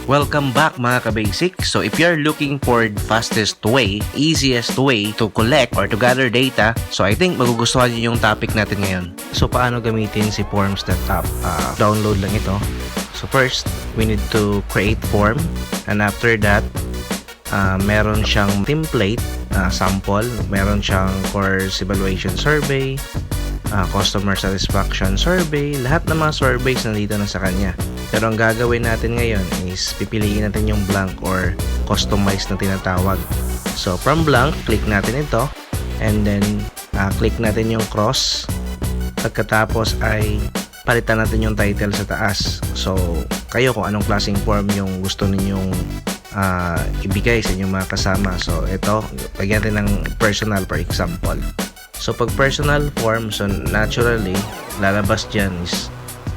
Welcome back mga ka-basic. So if you're looking for the fastest way, easiest way to collect or to gather data, so I think magugustuhan niyo yung topic natin ngayon. So paano gamitin si Forms.app? Download lang ito. So first, we need to create form, and after that, meron siyang template, sample, meron siyang course evaluation survey, customer satisfaction survey, lahat ng mga surveys nandito na sa kanya. Pero ang gagawin natin ngayon is pipiliin natin yung blank or customize na tinatawag. So from blank, click natin ito, and then click natin yung cross. Pagkatapos ay palitan natin yung title sa taas. So kayo kung anong klaseng form yung gusto ninyong ibigay sa inyong mga kasama. So ito, lagyan natin ng personal for example. So pag personal form, so naturally lalabas dyan is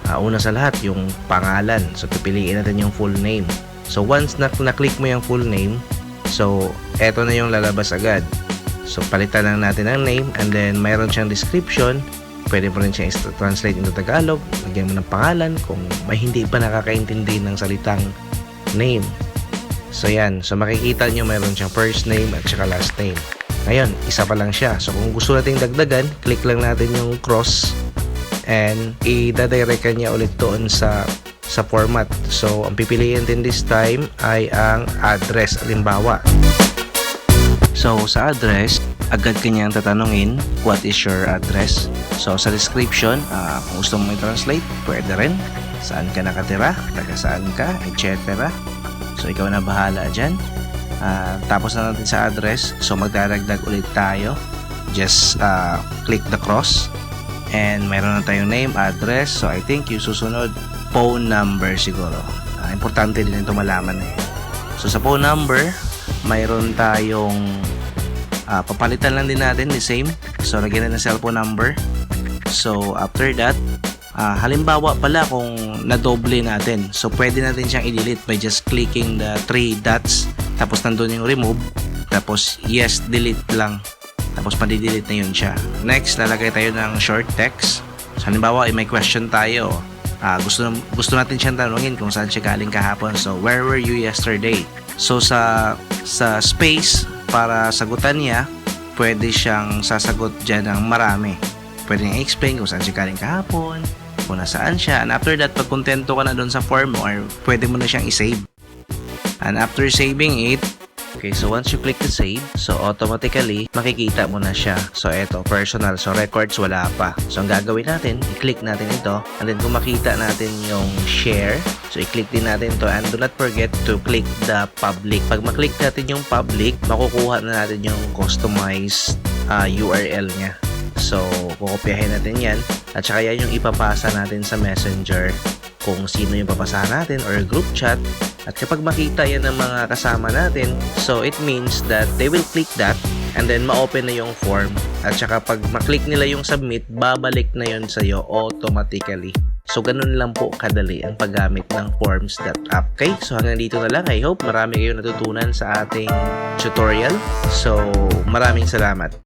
una sa lahat yung pangalan. So pipiliin natin yung full name. So once na-click mo yung full name, so eto na yung lalabas agad. So palitan lang natin ang name, and then mayroon siyang description. Pwede mo rin siyang translate into Tagalog. Lagyan mo ng pangalan kung may hindi pa nakakaintindi ng salitang name. So yan, so makikita nyo mayroon siyang first name at saka last name. Ngayon, isa pa lang siya. So kung gusto nating dagdagan, click lang natin yung cross and i-direct niya ulit doon sa format. So ang pipiliin din this time ay ang address, halimbawa. So sa address, agad kanyang tatanungin, what is your address? So sa description, kung gusto mo i-translate, pwede rin. Saan ka nakatira, taga saan ka, etc. So ikaw na bahala dyan. Tapos na natin sa address, so magdadagdag ulit tayo. Just click the cross, and mayroon na tayong name, address. So I think yung susunod, phone number siguro. Importante din ito malaman eh. So sa phone number, mayroon tayong papalitan lang din natin the same. So lagyan na ng cellphone number. So after that, halimbawa pala kung nadoble natin, so pwede natin siyang i-delete by just clicking the 3 dots, tapos nandun yung remove, tapos yes, delete lang, tapos madi-delete na yun siya. Next, lalagay tayo ng short text. So halimbawa may question tayo, gusto natin siyang tanungin kung saan siya galing kahapon. So where were you yesterday? So sa space para sagutan niya, pwede siyang sasagot dyan ng marami. Pwede niyang explain kung saan siya galing kahapon, kung nasaan siya, and after that, pag kontento ka na doon sa form mo, or pwede mo na siyang i-save. And after saving it, okay, so once you click the save, so automatically makikita mo na siya. So eto, personal, so records wala pa. So ang gagawin natin, i-click natin ito, and then kung makita natin yung share, so i-click din natin to, and do not forget to click the public. Pag maklik natin yung public, makukuha na natin yung customized URL niya. So, kukopyahin natin yan, at saka yan yung ipapasa natin sa messenger kung sino yung papasahan natin or group chat. At kapag makita yan ng mga kasama natin, so it means that they will click that, and then ma-open na yung form. At saka pag maklik nila yung submit, babalik na yun sa'yo automatically. So, ganun lang po kadali ang paggamit ng Forms.app. Okay, so hanggang dito na lang. I hope marami kayong natutunan sa ating tutorial. So, maraming salamat.